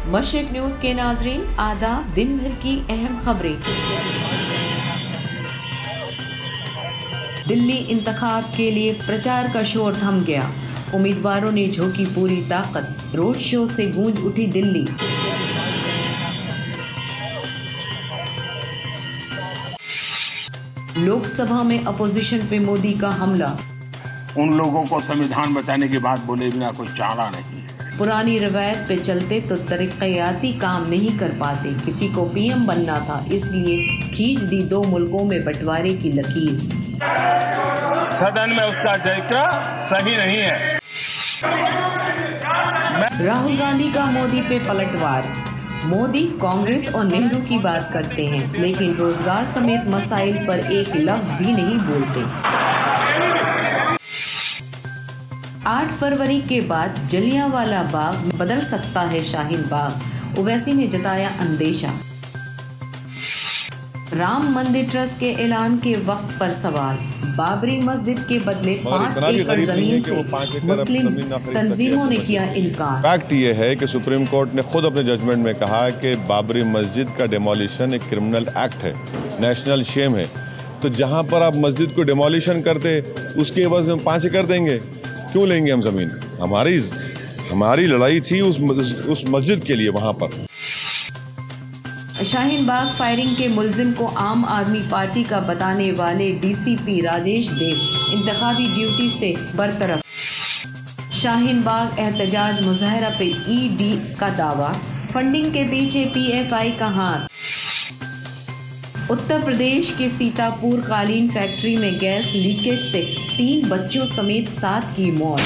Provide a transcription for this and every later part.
मशरिक news के नाजरीन आदाब, दिन भर की अहम खबरें। दिल्ली इंतखाब के लिए प्रचार का शोर थम गया। उम्मीदवारों ने झोंकी पूरी ताकत, रोड शो से गूंज उठी दिल्ली। लोकसभा में अपोजिशन पे मोदी का हमला। उन लोगों को संविधान बचाने की बात बोले बिना कोई चारा नहीं है। पुरानी रवायत पे चलते तो तरक्याती काम नहीं कर पाते, किसी को पीएम बनना था इसलिए खींच दी दो मुल्कों में बंटवारे की लकीर। सदन में उसका जयकार सही नहीं है। राहुल गांधी का मोदी पे पलटवार। मोदी कांग्रेस और नेहरू की बात करते हैं लेकिन रोजगार समेत मसाइल पर एक लफ्ज भी नहीं बोलते। 8 फरवरी के बाद जलियांवाला बाग बदल सकता है शाहीन बाग, ओवैसी ने जताया अंदेशा। राम मंदिर ट्रस्ट के ऐलान के वक्त पर सवाल। बाबरी मस्जिद के बदले 5 एकड़ जमीन से मुस्लिम तंजीमों ने किया इनकार। फैक्ट ये है कि सुप्रीम कोर्ट ने खुद अपने जजमेंट में कहा कि बाबरी मस्जिद का डिमोलिशन एक क्रिमिनल एक्ट है, नेशनल शेम है। तो जहाँ पर आप मस्जिद को डिमोलिशन करते उसके एवज में 5 एकड़ देंगे, क्यों लेंगे हम जमीन? हमारी लड़ाई थी उस मस्जिद के लिए वहाँ पर। शाहीन बाग फायरिंग के मुल्जिम को आम आदमी पार्टी का बताने वाले डीसीपी राजेश देव इंतखाबी ड्यूटी से बरतरफ। शाहीन बाग एहतजाज मुजाहरा पे ईडी का दावा, फंडिंग के पीछे पीएफआई का हाथ। उत्तर प्रदेश के सीतापुर कालीन फैक्ट्री में गैस लीकेज से 3 बच्चों समेत 7 की मौत।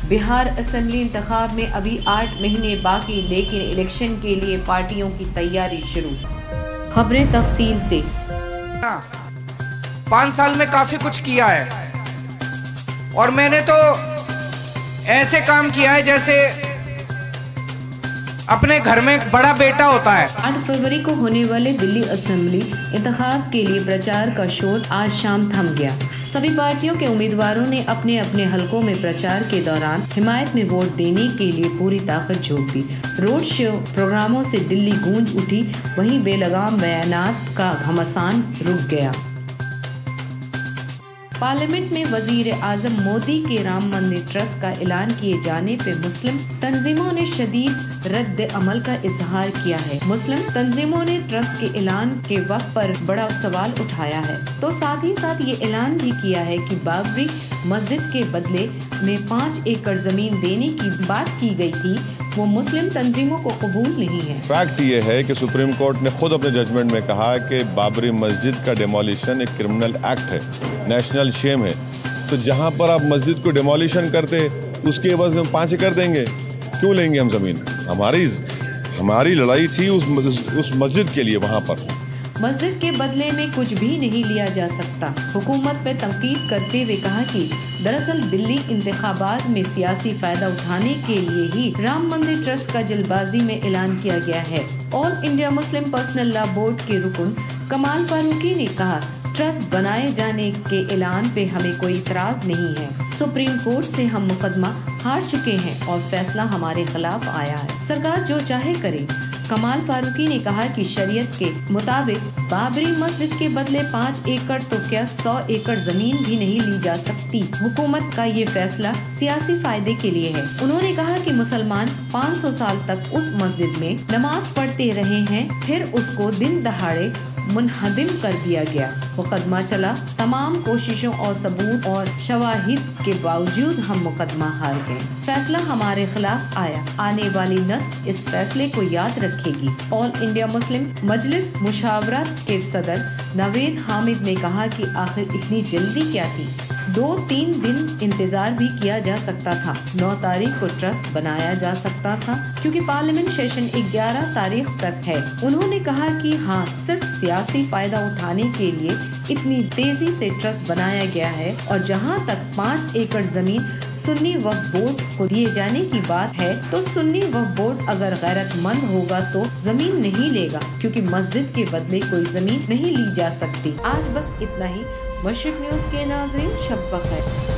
बिहार असेंबली इंतखाब में अभी 8 महीने बाकी, लेकिन इलेक्शन के लिए पार्टियों की तैयारी शुरू। खबरें तफसील से। 5 साल में काफी कुछ किया है और मैंने तो ऐसे काम किया है जैसे अपने घर में एक बड़ा बेटा होता है। 8 फरवरी को होने वाले दिल्ली असेंबली इंतखाब के लिए प्रचार का शोर आज शाम थम गया। सभी पार्टियों के उम्मीदवारों ने अपने अपने हलकों में प्रचार के दौरान हिमायत में वोट देने के लिए पूरी ताकत झोंक दी। रोड शो प्रोग्रामों से दिल्ली गूंज उठी, वहीं बेलगाम बयानात का घमासान रुक गया। पार्लियामेंट में वजीर आजम मोदी के राम मंदिर ट्रस्ट का ऐलान किए जाने पे मुस्लिम तंजीमों ने शदीद रद्द अमल का इजहार किया है। मुस्लिम तंजीमों ने ट्रस्ट के ऐलान के वक्त पर बड़ा सवाल उठाया है, तो साथ ही साथ ये ऐलान भी किया है कि बाबरी मस्जिद के बदले में 5 एकड़ जमीन देने की बात की गई थी, वो मुस्लिम तंजीमों को कबूल नहीं है। फैक्ट ये है कि सुप्रीम कोर्ट ने खुद अपने जजमेंट में कहा कि बाबरी मस्जिद का डिमोलिशन एक क्रिमिनल एक्ट है, नेशनल शेम है। तो जहाँ पर आप मस्जिद को डिमोलिशन करते उसके एवज में 5 एकड़ देंगे, क्यों लेंगे हम जमीन? हमारी लड़ाई थी उस मस्जिद के लिए वहाँ पर। मस्जिद के बदले में कुछ भी नहीं लिया जा सकता। हुकूमत पे तंकीद करते हुए कहा कि दरअसल दिल्ली इंतखाबात में सियासी फायदा उठाने के लिए ही राम मंदिर ट्रस्ट का जल्दबाजी में ऐलान किया गया है। All India Muslim personal law board के रुकन कमाल फारूकी ने कहा, ट्रस्ट बनाए जाने के ऐलान पे हमें कोई इतराज नहीं है। सुप्रीम कोर्ट से हम मुकदमा हार चुके हैं और फैसला हमारे खिलाफ आया है, सरकार जो चाहे करे। कमाल फारूकी ने कहा कि शरीयत के मुताबिक बाबरी मस्जिद के बदले 5 एकड़ तो क्या 100 एकड़ जमीन भी नहीं ली जा सकती। हुकूमत का ये फैसला सियासी फायदे के लिए है। उन्होंने कहा कि मुसलमान 500 साल तक उस मस्जिद में नमाज पढ़ते रहे हैं, फिर उसको दिन दहाड़े मुनहदिम कर दिया गया। मुकदमा चला, तमाम कोशिशों और सबूत और शवाहिद के बावजूद हम मुकदमा हार गए। फैसला हमारे खिलाफ आया। आने वाली नस्ल इस फैसले को याद रखेगी। ऑल इंडिया मुस्लिम मजलिस मुशावरत के सदर नवेद हामिद ने कहा कि आखिर इतनी जल्दी क्या थी? 2-3 दिन इंतजार भी किया जा सकता था। 9 तारीख को ट्रस्ट बनाया जा सकता था क्योंकि पार्लियामेंट सेशन 11 तारीख तक है। उन्होंने कहा कि हाँ, सिर्फ सियासी फायदा उठाने के लिए इतनी तेजी से ट्रस्ट बनाया गया है। और जहाँ तक 5 एकड़ जमीन सुन्नी वक्फ बोर्ड को दिए जाने की बात है, तो सुन्नी वक्फ बोर्ड अगर गैरतमंद होगा तो जमीन नहीं लेगा, क्योंकि मस्जिद के बदले कोई जमीन नहीं ली जा सकती। आज बस इतना ही। मशरिक न्यूज के नाज़रीन, शब बखैर।